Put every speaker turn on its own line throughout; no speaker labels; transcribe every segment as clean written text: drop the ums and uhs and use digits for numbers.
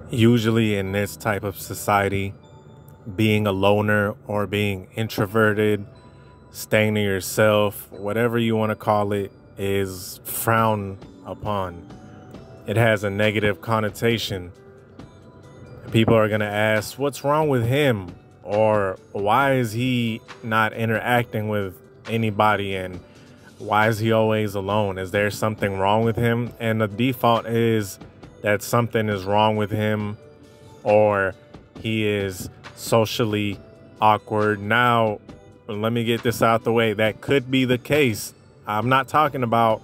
Usually in this type of society, being a loner or being introverted, staying to yourself, whatever you want to call it, is frowned upon. It has a negative connotation. People are going to ask, what's wrong with him? Or why is he not interacting with anybody? And why is he always alone? Is there something wrong with him? And the default is that something is wrong with him, or he is socially awkward. Now, let me get this out the way. That could be the case. I'm not talking about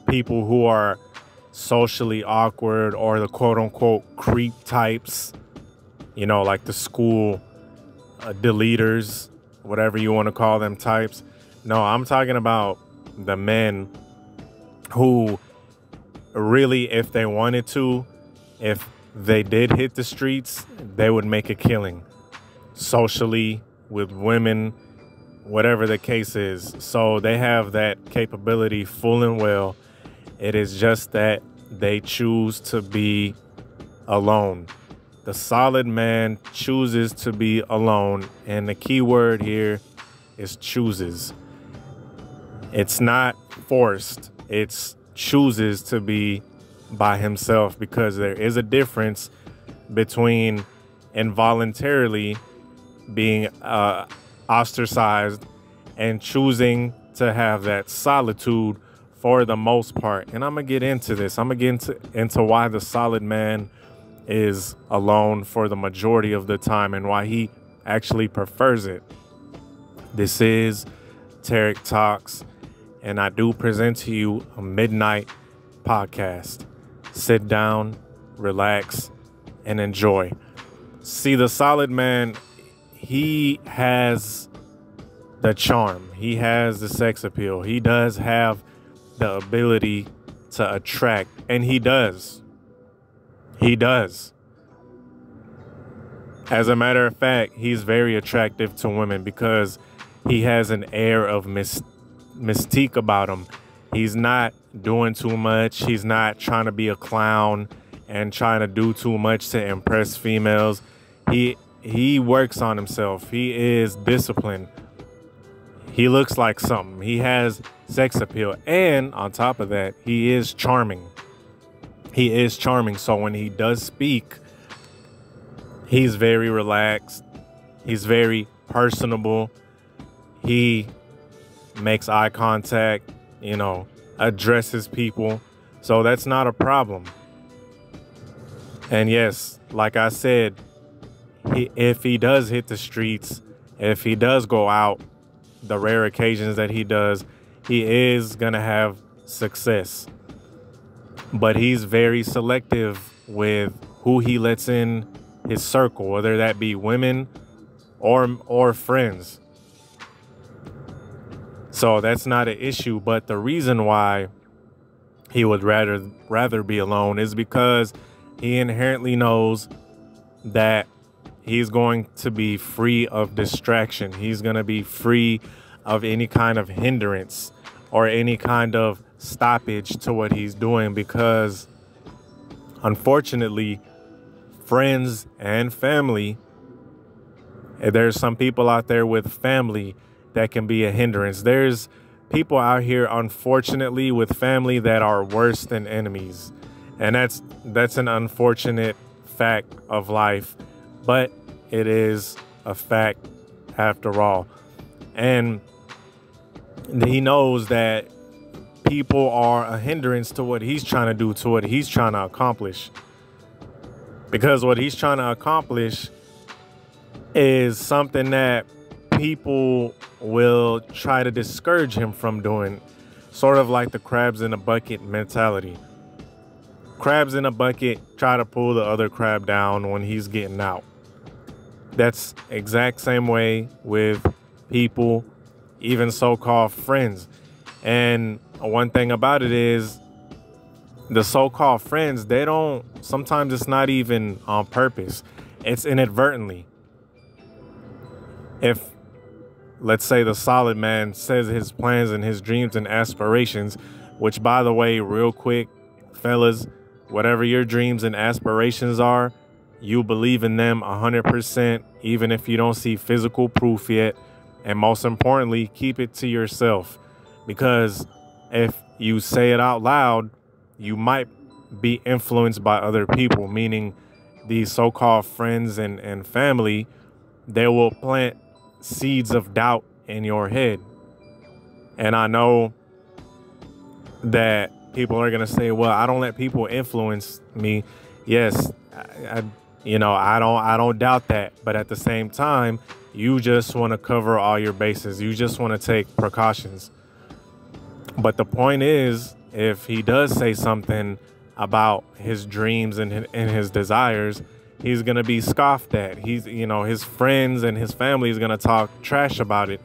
people who are socially awkward or the quote unquote creep types, like the school deleters, whatever you want to call them types. No, I'm talking about the men who really, if they wanted to, if they did hit the streets, they would make a killing socially with women, whatever the case is. So they have that capability full and well. It is just that they choose to be alone. The solid man chooses to be alone. And the key word here is chooses. It's not forced. It's chooses to be by himself, because there is a difference between involuntarily being ostracized and choosing to have that solitude for the most part. And I'm going to get into this. I'm going to get into why the solid man is alone for the majority of the time and why he actually prefers it. This is Tarik Talks, and I do present to you a midnight podcast. Sit down, relax, and enjoy. See, the solid man, he has the charm. He has the sex appeal. He does have the ability to attract, and he does. He does. As a matter of fact, he's very attractive to women because he has an air of mystique about him. He's not doing too much. He's not trying to be a clown and trying to do too much to impress females. He works on himself. He is disciplined. He looks like something. He has sex appeal. And on top of that, he is charming. He is charming. So when he does speak, he's very relaxed. He's very personable. He makes eye contact, addresses people. So that's not a problem. And yes, like I said, if he does hit the streets, if he does go out, the rare occasions that he does, he is going to have success. But he's very selective with who he lets in his circle, whether that be women or friends. So that's not an issue. But the reason why he would rather be alone is because he inherently knows that he's going to be free of distraction. He's going to be free of any kind of hindrance or any kind of stoppage to what he's doing, because unfortunately, friends and family, there's some people out there with family that can be a hindrance. There's people out here, unfortunately, with family that are worse than enemies. And that's an unfortunate fact of life, but it is a fact after all. And he knows that people are a hindrance to what he's trying to do, to what he's trying to accomplish. Because what he's trying to accomplish is something that people will try to discourage him from doing, sort of like the crabs in a bucket mentality. Crabs in a bucket try to pull the other crab down when he's getting out. That's exact same way with people, even so-called friends. And one thing about it is the so-called friends, sometimes it's not even on purpose. It's inadvertently. If, let's say, the solid man says his plans and his dreams and aspirations, which, by the way, real quick, fellas, whatever your dreams and aspirations are, you believe in them 100%, even if you don't see physical proof yet. And most importantly, keep it to yourself, because if you say it out loud, you might be influenced by other people, meaning these so-called friends and family. They will plant seeds of doubt in your head. And I know that people are going to say, well, I don't let people influence me. Yes, I don't doubt that. But at the same time, you just want to cover all your bases. You just want to take precautions. But the point is, if he does say something about his dreams and his desires, he's going to be scoffed at. His friends and his family is going to talk trash about it.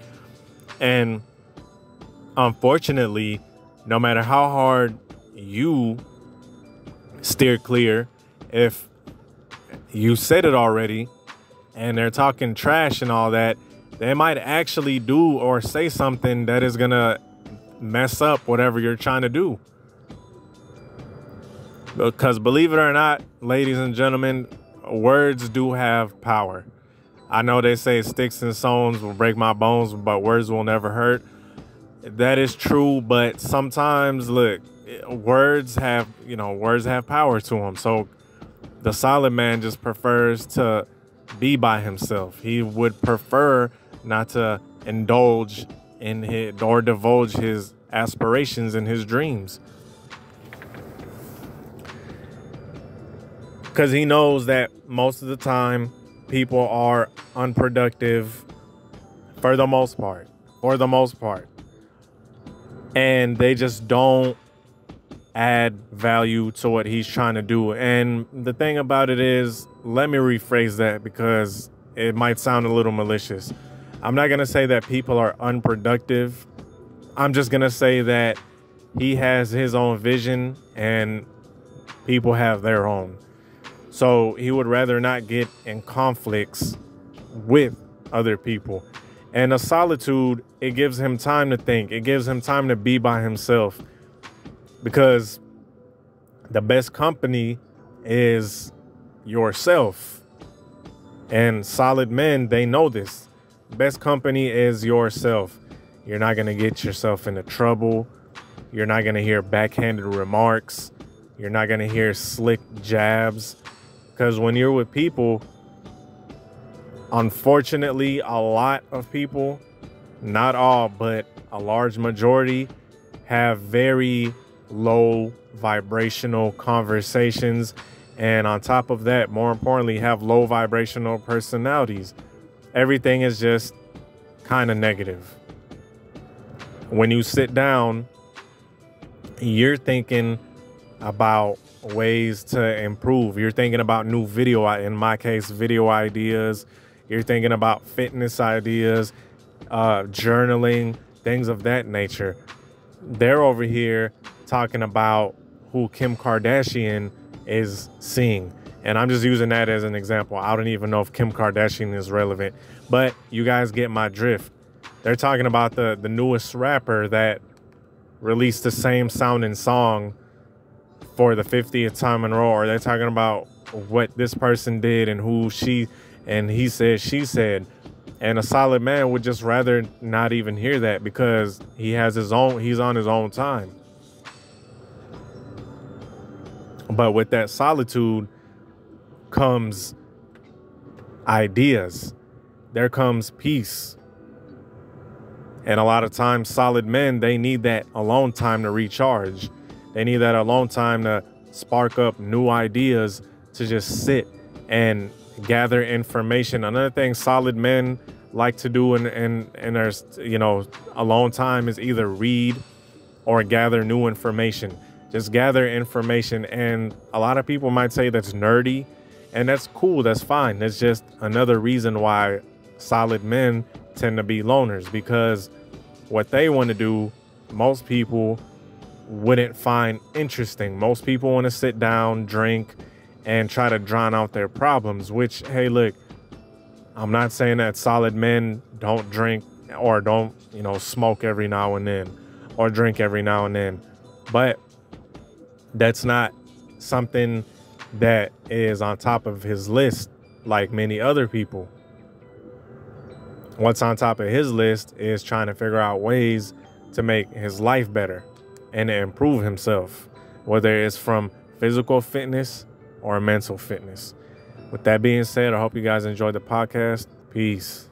And unfortunately, no matter how hard you steer clear, if you said it already and they're talking trash and all that, they might actually do or say something that is going to mess up whatever you're trying to do. Because believe it or not, ladies and gentlemen, words do have power. I know they say sticks and stones will break my bones, but words will never hurt. That is true, but sometimes, look, words have power to them. So the solid man just prefers to be by himself. He would prefer not to indulge in his or divulge his aspirations and his dreams, because he knows that most of the time people are unproductive for the most part, and they just don't add value to what he's trying to do. And the thing about it is, let me rephrase that because it might sound a little malicious. I'm not going to say that people are unproductive. I'm just going to say that he has his own vision and people have their own. So he would rather not get in conflicts with other people. And a solitude, it gives him time to think. It gives him time to be by himself, because the best company is yourself. And solid men, they know this. Best company is yourself. You're not going to get yourself into trouble. You're not going to hear backhanded remarks. You're not going to hear slick jabs. Because when you're with people, unfortunately, a lot of people, not all, but a large majority, have very low vibrational conversations. And on top of that, more importantly, have low vibrational personalities. Everything is just kind of negative. When you sit down, you're thinking about ways to improve. You're thinking about new video, in my case, video ideas. You're thinking about fitness ideas, journaling, things of that nature. They're over here talking about who Kim Kardashian is seeing. And I'm just using that as an example. I don't even know if Kim Kardashian is relevant, but you guys get my drift. They're talking about the newest rapper that released the same sounding song for the 50th time in a row. Or they're talking about what this person did and who she, and he said, she said. And a solid man would just rather not even hear that, because he's on his own time. But with that solitude comes ideas. There comes peace. And a lot of times, solid men, they need that alone time to recharge. They need that alone time to spark up new ideas, to just sit and gather information. Another thing solid men like to do in their, alone time is either read or gather new information. Just gather information. And a lot of people might say that's nerdy, and that's cool. That's fine. That's just another reason why solid men tend to be loners, because what they want to do, most people wouldn't find interesting. Most people want to sit down, drink, and try to drown out their problems, which, hey, look, I'm not saying that solid men don't drink or don't, smoke every now and then or drink every now and then, but that's not something that is on top of his list, like many other people. What's on top of his list is trying to figure out ways to make his life better and to improve himself, whether it's from physical fitness or mental fitness. With that being said, I hope you guys enjoyed the podcast. Peace.